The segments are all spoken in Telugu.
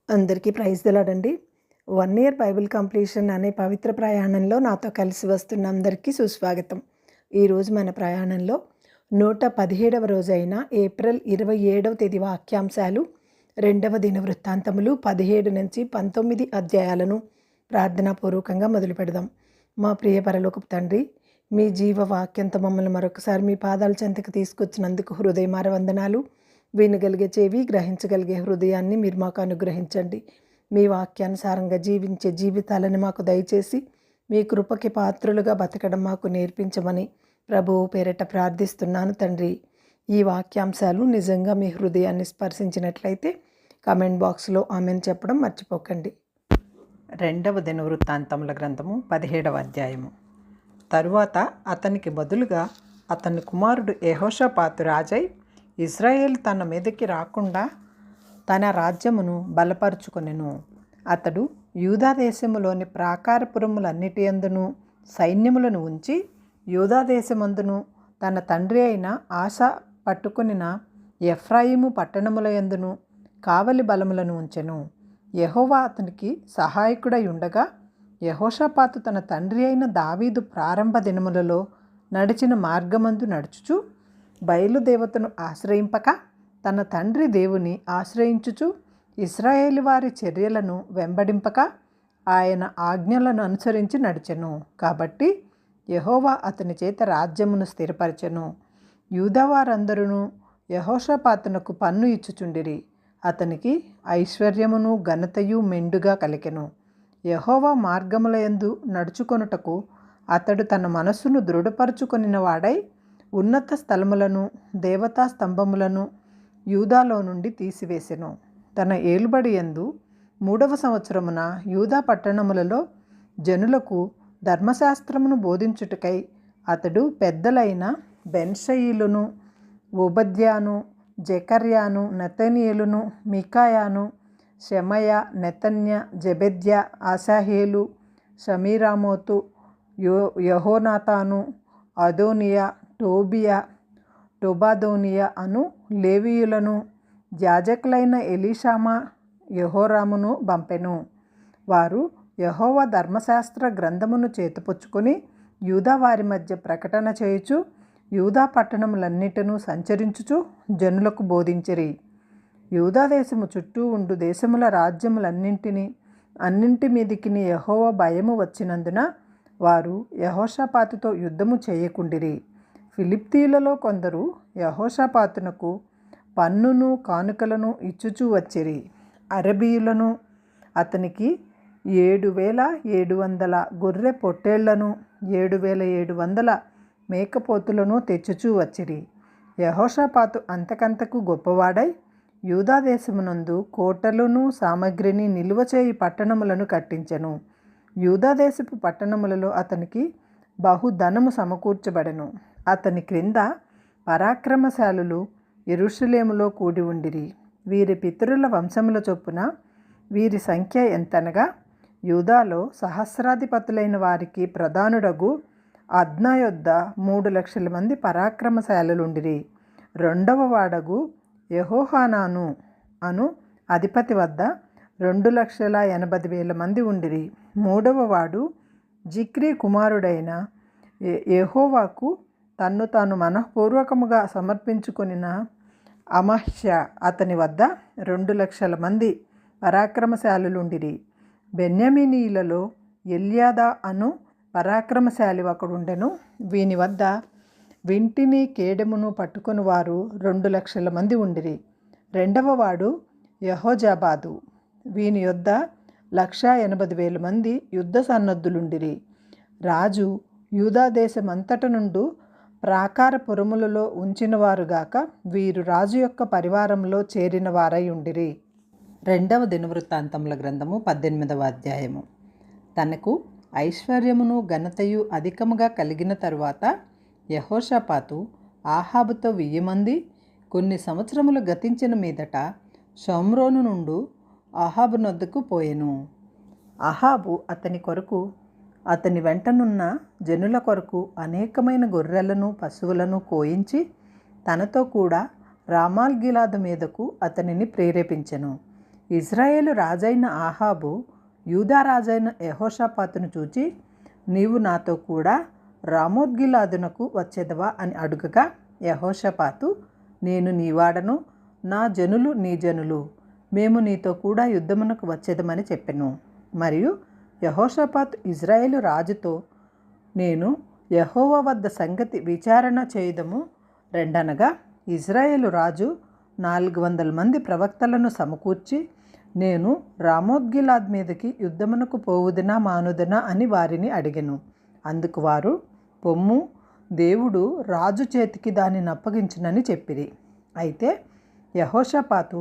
అందరికీ ప్రైజ్ దిలాడండి. 1 ఇయర్ బైబిల్ కంప్లీషన్ అనే పవిత్ర ప్రయాణంలో నాతో కలిసి వస్తున్న అందరికీ సుస్వాగతం. ఈరోజు మన ప్రయాణంలో 117వ రోజైన ఏప్రిల్ 27వ తేదీ వాక్యాంశాలు 2వ దినవృత్తాంతములు 17 నుంచి 19 అధ్యాయాలను ప్రార్థనాపూర్వకంగా మొదలు పెడదాం. మా ప్రియ పరలోకపు తండ్రి, మీ జీవ వాక్యంతో మమ్మల్ని మరొకసారి మీ పాదాల చెంతకు తీసుకొచ్చినందుకు హృదయమార వందనాలు. వినగలిగే చెవి, గ్రహించగలిగే హృదయాన్ని మీరు మాకు అనుగ్రహించండి. మీ వాక్యానుసారంగా జీవించే జీవితాలను మాకు దయచేసి మీ కృపకి పాత్రులుగా బతకడం మాకు నేర్పించమని ప్రభువు పేరిట ప్రార్థిస్తున్నాను తండ్రి. ఈ వాక్యాంశాలు నిజంగా మీ హృదయాన్ని స్పర్శించినట్లయితే కామెంట్ బాక్స్లో ఆమెను చెప్పడం మర్చిపోకండి. 2వ దినవృత్తాంతముల గ్రంథము 17వ అధ్యాయము. తరువాత అతనికి బదులుగా అతని కుమారుడు యెహోషాపాతు రాజై ఇశ్రాయేలు తన మీదకి రాకుండా తన రాజ్యమును బలపరుచుకొనెను. అతడు యూదా దేశములోని ప్రాకారపురములన్నిటి యందును సైన్యములను ఉంచి యూదా దేశమందును తన తండ్రి అయిన ఆస పట్టుకొనిన ఎఫ్రాయిము పట్టణముల యందును కావలి బలములను ఉంచెను. యెహోవా అతనికి సహాయకుడై ఉండగా యెహోషాపాతు తన తండ్రి అయిన దావీదు ప్రారంభ దినములలో నడిచిన మార్గమందు నడుచుచు బయలుదేవతను ఆశ్రయింపక తన తండ్రి దేవుని ఆశ్రయించుచు ఇశ్రాయేలు వారి చర్యలను వెంబడింపక ఆయన ఆజ్ఞలను అనుసరించి నడిచెను. కాబట్టి యెహోవా అతని చేత రాజ్యమును స్థిరపరచెను. యూదావారందరూ యెహోషాపాతునకు పన్ను ఇచ్చుచుండిరి. అతనికి ఐశ్వర్యమును ఘనతయు మెండుగా కలిగెను. యెహోవా మార్గములయందు నడుచుకొనుటకు అతడు తన మనస్సును దృఢపరుచుకొనిన వాడై ఉన్నత స్థలములను దేవతా స్తంభములను యూదాలో నుండి తీసివేసెను. తన ఏలుబడి యందు 3వ సంవత్సరమున యూదా పట్టణములలో జనులకు ధర్మశాస్త్రమును బోధించుటకై అతడు పెద్దలైన బెన్షయీలును, ఓబద్యాను, జెకర్యాను, నెతనీయేలును, మికాయాను, షెమయ, నెతన్య, జెబెద్య, ఆసాహేలు, షమీరామోతు, యెహోనాతాను, అదోనియా, టోబియా, టొబాదోనియా అను లేవీయులను, యాజకులైన ఎలీషామా, యెహోరామును పంపెను. వారు యెహోవా ధర్మశాస్త్ర గ్రంథమును చేతపుచ్చుకొని యూదా వారి మధ్య ప్రకటన చేయుచు యూదా పట్టణములన్నిటినూ సంచరించుచు జనులకు బోధించిరి. యూదా దేశము చుట్టూ ఉండు దేశముల అన్నింటి మీదికి యెహోవా భయము వచ్చినందున వారు యెహోషాపాతుతో యుద్ధము చేయకుండిరి. ఫిలిష్తీయులలో కొందరు యెహోషాపాతునకు పన్నును కానుకలను ఇచ్చుచూ వచ్చిరి. అరబీయులను అతనికి 7,700 గొర్రె పొట్టేళ్లను 7,700 మేకపోతులను తెచ్చుచూ వచ్చిరి. యెహోషాపాతు అంతకంతకు గొప్పవాడై యూదా దేశమునందు కోటలను సామగ్రిని నిలువ చేయి పట్టణములను కట్టించెను. యూదా దేశపు పట్టణములలో అతనికి బహుధనము సమకూర్చబడెను. అతని క్రింద పరాక్రమశాలులు యెరూషలేములో కూడి ఉండిరి. వీరి పితరుల వంశముల చొప్పున వీరి సంఖ్య ఎంతనగా యూదాలో సహస్రాధిపతులైన వారికి ప్రధానుడగు అద్నా యొద్ద 3,00,000 మంది పరాక్రమశాలులుండిరి. 2వ వాడగు యెహోహానాను అను అధిపతి వద్ద 2,80,000 మంది ఉండిరి. 3వ వాడు జిక్రీ కుమారుడైన యెహోవాకు తన్ను తాను మనఃపూర్వకముగా సమర్పించుకొనిన అమహ్య అతని వద్ద 2,00,000 మంది పరాక్రమశాలులుండిరి. బెన్యామీనీయులలో ఎల్యాదా అను పరాక్రమశాలి ఒకడుండెను. వీని వద్ద వింటిని కేడెమును పట్టుకొని వారు 2,00,000 మంది ఉండిరి. 2వ వాడు యెహోజాబాదు. వీని యొద్ద 1,80,000 మంది యుద్ధ సన్నద్ధులుండిరి. రాజు యూదా దేశమంతట నుండు ప్రాకారపురములలో ఉంచినవారుగాక వీరు రాజు యొక్క పరివారంలో చేరిన వారై ఉండిరి. 2వ దినవృత్తాంతముల గ్రంథము 18వ అధ్యాయము. తనకు ఐశ్వర్యమును ఘనతయు అధికముగా కలిగిన తరువాత యెహోషాపాతు ఆహాబుతో 1000 మంది కొన్ని సంవత్సరములు గతించిన మీదట షోమ్రోను నుండు అహాబు నొద్దకు పోయెను. అహాబు అతని కొరకు అతని వెంటనున్న జనుల కొరకు అనేకమైన గొర్రెలను పశువులను కోయించి తనతో కూడా రామాల్గిలాదు మీదకు అతనిని ప్రేరేపించెను. ఇజ్రాయేలు రాజైన ఆహాబు యూదా రాజైన యెహోషాపాతును చూచి, నీవు నాతో కూడా రామోత్గిలాదునకు వచ్చేదవా అని అడుగగా, యెహోషాపాతు, నేను నీవాడను, నా జనులు నీ జనులు, మేము నీతో కూడా యుద్ధమునకు వచ్చేదమని చెప్పెను. మరియు యెహోషాపాతు ఇజ్రాయేలు రాజుతో, నేను యెహోవా వద్ద సంగతి విచారణ చేయుదము రెండనగా, ఇజ్రాయేలు రాజు 400 మంది ప్రవక్తలను సమకూర్చి, నేను రామోత్గిలాద్ మీదకి యుద్ధమునకు పోవుదనా మానుదనా అని వారిని అడిగెను. అందుకు వారు, పొమ్ము, దేవుడు రాజు చేతికి దానిని అప్పగించునని చెప్పిరి. అయితే యెహోషాపాతు,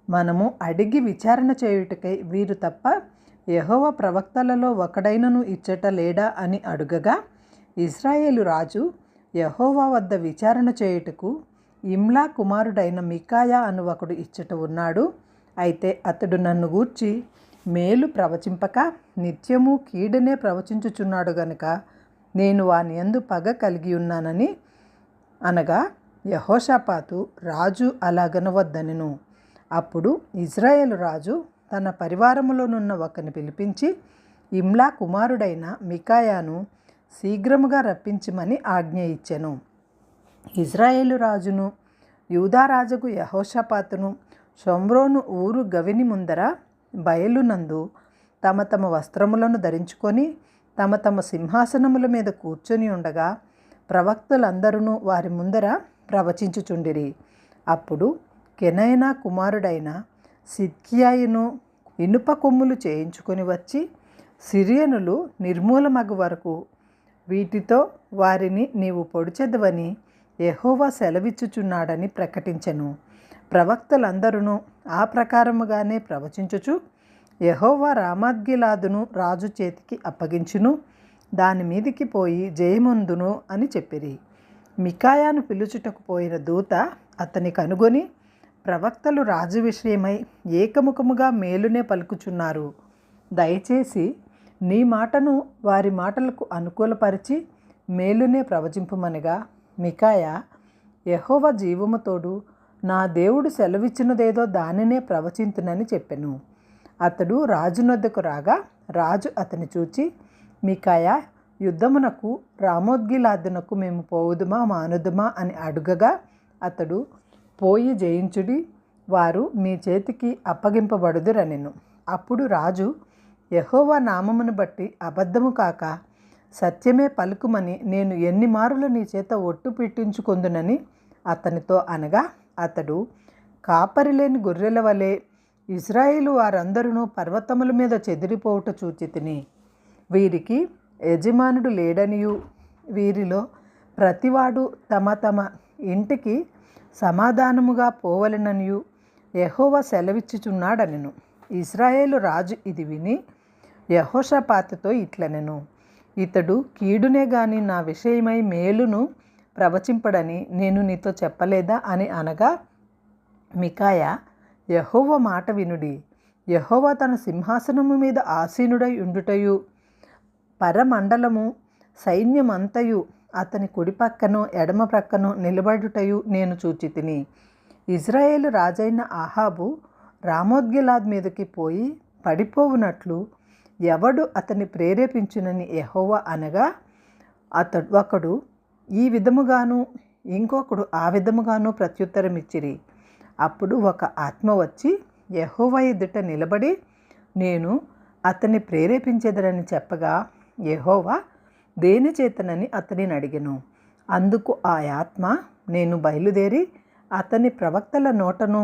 మనము అడిగి విచారణ చేయుటకై వీరు తప్ప యెహోవా ప్రవక్తలలో ఒకడైనను ఇచ్చట లేడా అని అడుగగా, ఇజ్రాయేలు రాజు యెహోవా వద్ద విచారణ చేయుటకు ఇమ్లా కుమారుడైన మికాయా అను ఒకడు ఇచ్చట ఉన్నాడు. అయితే అతడు నన్ను గూర్చి మేలు ప్రవచింపక నిత్యము కీడునే ప్రవచించుచున్నాడు గనుక నేను వాని యందు పగ కలిగి ఉన్నానని అనగా, యెహోషాపాతు, రాజు అలాగనవద్దనెను. అప్పుడు ఇజ్రాయేలు రాజు తన పరివారములోనున్న ఒకని పిలిపించి, ఇమ్లా కుమారుడైన మికాయాను శీఘ్రముగా రప్పించమని ఆజ్ఞ ఇచ్చెను. ఇజ్రాయేలు రాజును యూదా రాజుకు యెహోషాపాతును షోమ్రోను ఊరు గవిని ముందర బయలునందు తమ తమ వస్త్రములను ధరించుకొని తమ తమ సింహాసనముల మీద కూర్చొని ఉండగా, ప్రవక్తలందరూ వారి ముందర ప్రవచించుచుండిరి. అప్పుడు కెనయనా కుమారుడైన సిద్కియాయును ఇనుప కొమ్ములు చేయించుకొని వచ్చి, సిరియనులు నిర్మూలమగు వరకు వీటితో వారిని నీవు పొడిచెదవని యెహోవా సెలవిచ్చుచున్నాడని ప్రకటించెను. ప్రవక్తలందరూ ఆ ప్రకారముగానే ప్రవచించుచు, యెహోవా రామోత్గిలాదును రాజు చేతికి అప్పగించును, దాని మీదికి పోయి జయముందును అని చెప్పిరి. మికాయాను పిలుచుటకు పోయిన దూత అతని కనుగొని, ప్రవక్తలు రాజు విషయమై ఏకముఖముగా మేలునే పలుకుచున్నారు, దయచేసి నీ మాటను వారి మాటలకు అనుకూలపరిచి మేలునే ప్రవచింపుమనగా, మికాయా, యెహోవా జీవముతోడు నా దేవుడు సెలవిచ్చినదేదో దానినే ప్రవచింతునని చెప్పెను. అతడు రాజునొద్దకు రాగా రాజు అతని చూచి, మికాయా, యుద్ధమునకు రామోత్గిలాదునకు మేము పోవుదుమా మానుదుమా అని అడుగగా, అతడు, పోయి జయించుడి, వారు మీ చేతికి అప్పగింపబడుదురనెను. అప్పుడు రాజు, యెహోవా నామమును బట్టి అబద్ధము కాక సత్యమే పలుకుమని నేను ఎన్ని మారులు నీ చేత ఒట్టు పెట్టించుకొందునని అతనితో అనగా, అతడు, కాపరిలేని గొర్రెల వలె ఇజ్రాయేలు వారందరూ పర్వతముల మీద చెదిరిపోవుట చూచితిని. వీరికి యజమానుడు లేడనియు వీరిలో ప్రతివాడు తమ తమ ఇంటికి సమాధానముగా పోవలెననియు యెహోవా సెలవిచ్చుచున్నాడనెను. ఇజ్రాయేలు రాజు ఇది విని యెహోషాపాతుతో ఇట్లనెను, ఇతడు కీడునే గాని నా విషయమై మేలును ప్రవచింపడని నేను నీతో చెప్పలేదా అని అనగా, మికాయా, యెహోవా మాట వినుడి, యెహోవా తన సింహాసనము మీద ఆసీనుడై ఉండుటయు పరమండలము సైన్యమంతయు అతని కుడి పక్కనో ఎడమ ప్రక్కనో నిలబడుటయు నేను చూచితిని. ఇజ్రాయేలు రాజైన ఆహాబు రామోత్గిలాద్ మీదకి పోయి పడిపోవునట్లు ఎవడు అతన్ని ప్రేరేపించునని యెహోవా అనగా, ఒకడు ఈ విధముగాను ఇంకొకడు ఆ విధముగాను ప్రత్యుత్తరం ఇచ్చిరి. అప్పుడు ఒక ఆత్మ వచ్చి యెహోవా ఎదుట నిలబడి, నేను అతన్ని ప్రేరేపించేదనని చెప్పగా, యెహోవా దేని చేతనని అతనిని అడిగెను. అందుకు ఆ ఆత్మ, నేను బయలుదేరి అతని ప్రవక్తల నోటను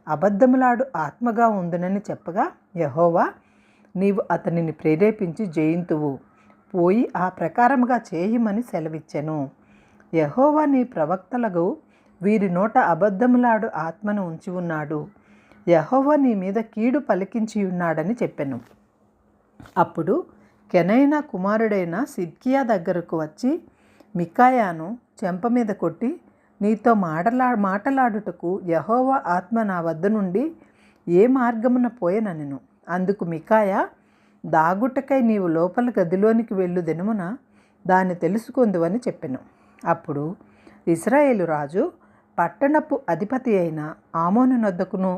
అబద్ధములాడు ఆత్మగా ఉందునని చెప్పగా, యెహోవా, నీవు అతనిని ప్రేరేపించి జయింతువు, పోయి ఆ ప్రకారముగా చేయమని సెలవిచ్చెను. యెహోవా నీ ప్రవక్తలకు వీరి నోట అబద్ధములాడు ఆత్మను ఉంచి ఉన్నాడు, యెహోవా నీ మీద కీడు పలికించి ఉన్నాడని చెప్పెను. అప్పుడు కెనయనా కుమారుడైన సిద్కియా దగ్గరకు వచ్చి మికాయాను చెంప మీద కొట్టి, నీతో మాటలాడుటకు యెహోవా ఆత్మ నా వద్ద నుండి ఏ మార్గమున పోయెననెను. అందుకు మికాయా, దాగుటకై నీవు లోపల గదిలోనికి వెళ్ళు దినమున దాన్ని తెలుసుకొందువని చెప్పెను. అప్పుడు ఇశ్రాయేలు రాజు పట్టణపు అధిపతి అయిన ఆమోను నొద్దకును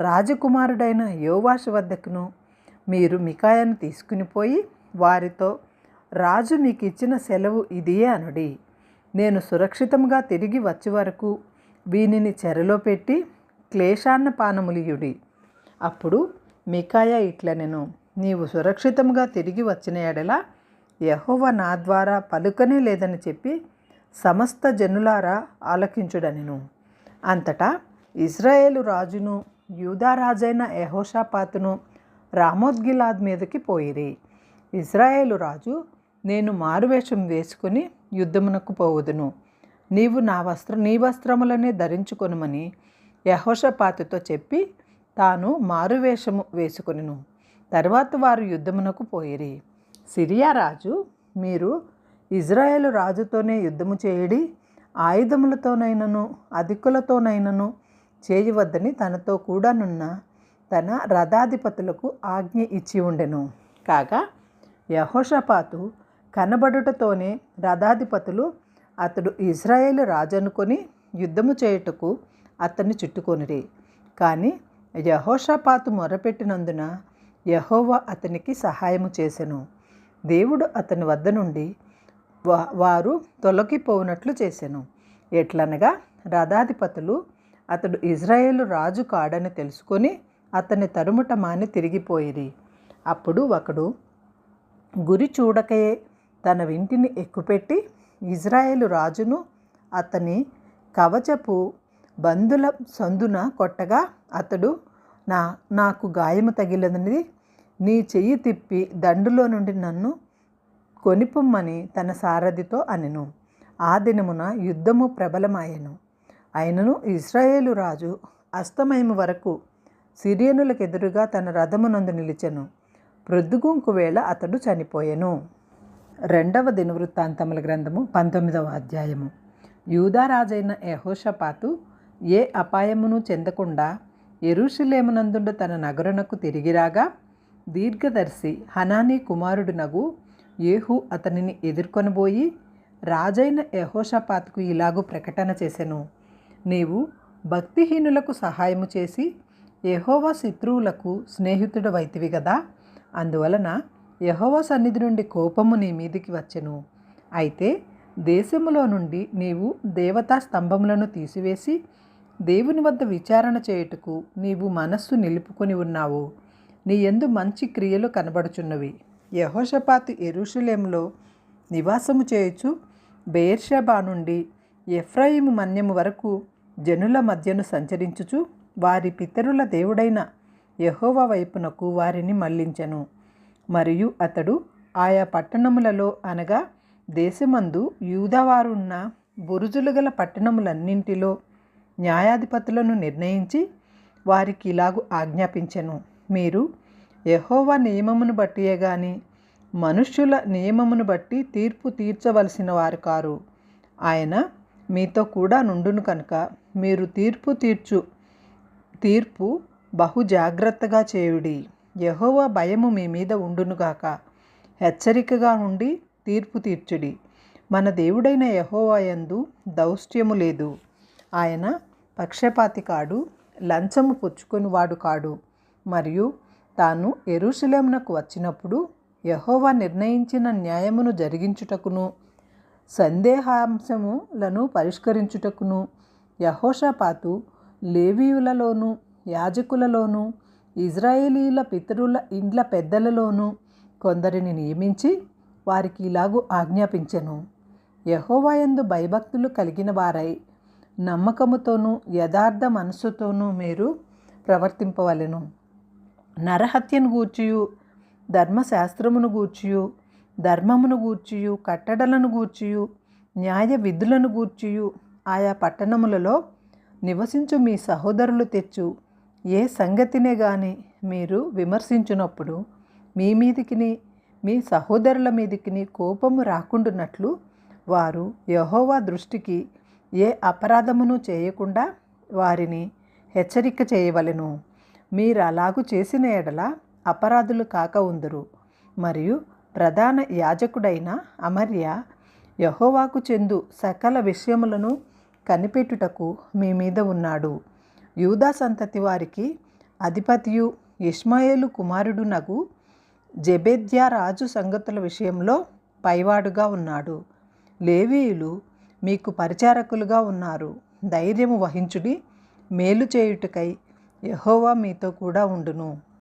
రాజకుమారుడైన యోవాషు వద్దకును మీరు మికాయాను తీసుకుని పోయి వారితో, రాజు మీకు ఇచ్చిన సెలవు ఇదియే అనుడి. నేను సురక్షితంగా తిరిగి వచ్చే వరకు వీనిని చెరలో పెట్టి క్లేశాన్న పానములియుడి. అప్పుడు మికాయా ఇట్లనెను, నీవు సురక్షితంగా తిరిగి వచ్చిన ఎడల యెహోవా నా ద్వారా పలుకనే లేదని చెప్పి సమస్త జనులారా ఆలకించుడనెను. అంతటా ఇశ్రాయేలు రాజును యూదా రాజైన యెహోషాపాతును రామోత్గిలాద్ మీదకి పోయిరి. ఇశ్రాయేలు రాజు, నేను మారువేషం వేసుకుని యుద్ధమునకు పోవుదును, నీవు నీ వస్త్రములనే ధరించుకొనుమని యెహోషాపాతుతో చెప్పి తాను మారువేషము వేసుకొనెను. తర్వాత వారు యుద్ధమునకు పోయిరి. సిరియా రాజు, మీరు ఇజ్రాయేలు రాజుతోనే యుద్ధము చేయడి, ఆయుధములతోనైనను అధికులతోనైనను చేయవద్దని తనతో కూడానున్న తన రథాధిపతులకు ఆజ్ఞ ఇచ్చి ఉండెను. కాగా యెహోషాపాతు కనబడుటతోనే రథాధిపతులు అతడు ఇజ్రాయేలు రాజు అనుకొని యుద్ధము చేయుటకు అతన్ని చుట్టుకొనిరి. కానీ యెహోషాపాతు మొరపెట్టినందున యెహోవా అతనికి సహాయము చేసెను. దేవుడు అతని వద్ద నుండి వారు తొలగిపోవునట్లు చేసెను. ఎట్లనగా రథాధిపతులు అతడు ఇజ్రాయేలు రాజు కాడని తెలుసుకొని అతన్ని తరుముట మాని తిరిగిపోయిరి. అప్పుడు ఒకడు గురి చూడకయే తన వింటిని ఎక్కుపెట్టి ఇజ్రాయేలు రాజును అతని కవచపు బందుల సందున కొట్టగా అతడు, నాకు గాయము తగిలినది, నీ చెయ్యి తిప్పి దండులో నుండి నన్ను కొనిపొమ్మని తన సారథితో అనెను. ఆ దినమున యుద్ధము ప్రబలమాయెను. అయినను ఇశ్రాయేలు రాజు అస్తమయము వరకు సిరియనులకు ఎదురుగా తన రథమునందు నిలిచెను. ప్రొద్దుగుంకు వేళ అతడు చనిపోయెను. 2వ దినవృత్తాంతముల గ్రంథము 19వ అధ్యాయము. యూదా రాజైన యెహోషాపాతు ఏ అపాయమును చెందకుండా యెరూషలేమునందుండు తన నగరునకు తిరిగిరాగా దీర్ఘదర్శి హనానీ కుమారుడునగు యేహూ అతనిని ఎదుర్కొనబోయి రాజైన యెహోషాపాతుకు ఇలాగు ప్రకటన చేసెను, నీవు భక్తిహీనులకు సహాయము చేసి యెహోవా శత్రువులకు స్నేహితుడవైతివి గదా. అందువలన యెహోవా సన్నిధి నుండి కోపము నీ మీదికి వచ్చెను. అయితే దేశములో నుండి నీవు దేవతా స్తంభములను తీసివేసి దేవుని వద్ద విచారణ చేయుటకు నీవు మనస్సు నిలుపుకొని ఉన్నావు. నీ యందు మంచి క్రియలు కనబడుచున్నవి. యెహోషాపాతు యెరూషలేములో నివాసము చేయుచు బెయేర్షెబా నుండి ఎఫ్రాయిము మన్యము వరకు జనుల మధ్యను సంచరించుచు వారి పితరుల దేవుడైన యెహోవా వైపునకు వారిని మళ్లించెను. మరియు అతడు ఆయా పట్టణములలో అనగా దేశమందు యూదావారున్న బురుజులు గల పట్టణములన్నింటిలో న్యాయాధిపతులను నిర్ణయించి వారికి ఇలాగు ఆజ్ఞాపించెను, మీరు యెహోవా నియమమును బట్టియే గాని మనుష్యుల నియమమును బట్టి తీర్పు తీర్చవలసిన వారు కారు. ఆయన మీతో కూడా నుండును కనుక మీరు తీర్పు బహు జాగ్రత్తగా చేయుడి. యెహోవా భయము మీ మీద ఉండునుగాక. హెచ్చరికగా ఉండి తీర్పు తీర్చుడి. మన దేవుడైన యెహోవా యందు దౌష్ట్యము లేదు. ఆయన పక్షపాతి కాడు, లంచము పుచ్చుకొనివాడు కాడు. మరియు తాను యెరూషలేమునకు వచ్చినప్పుడు యెహోవా నిర్ణయించిన న్యాయమును జరిగించుటకును సందేహాంశములను పరిష్కరించుటకును యెహోషాపాతు లేవీయులలోను యాజకులలోను ఇజ్రాయేలీల పితరుల ఇండ్ల పెద్దలలోను కొందరిని నియమించి వారికి ఇలాగు ఆజ్ఞాపించెను, యెహోవా యందు భయభక్తులు కలిగిన వారై నమ్మకముతోనూ యథార్థ మనస్సుతోనూ మీరు ప్రవర్తింపవలెను. నరహత్యను గూర్చియు ధర్మశాస్త్రమును గూర్చియు ధర్మమును గూర్చియు కట్టడలను గూర్చియు న్యాయ విధులను గూర్చియు ఆయా పట్టణములలో నివసించు మీ సహోదరులు తెచ్చు ఏ సంగతినే గాని మీరు విమర్శించునప్పుడు మీ మీదికిని మీ సహోదరుల మీదికిని కోపము రాకుండునట్లు వారు యెహోవా దృష్టికి ఏ అపరాధమును చేయకుండా వారిని హెచ్చరిక చేయవలెను. మీరు అలాగు చేసిన ఎడల అపరాధులు కాక ఉందురు. మరియు ప్రధాన యాజకుడైన అమర్య యెహోవాకు చెందు సకల విషయములను కనిపెట్టుటకు మీ మీద ఉన్నాడు. యూదా సంతతి వారికి అధిపతియు ఇష్మాయేలు కుమారుడునగు జెబెద్యా రాజు సంగతుల విషయంలో పైవాడుగా ఉన్నాడు. లేవీయులు మీకు పరిచారకులుగా ఉన్నారు. ధైర్యము వహించుడి, మేలు చేయుటకై యెహోవా మీతో కూడా ఉండును.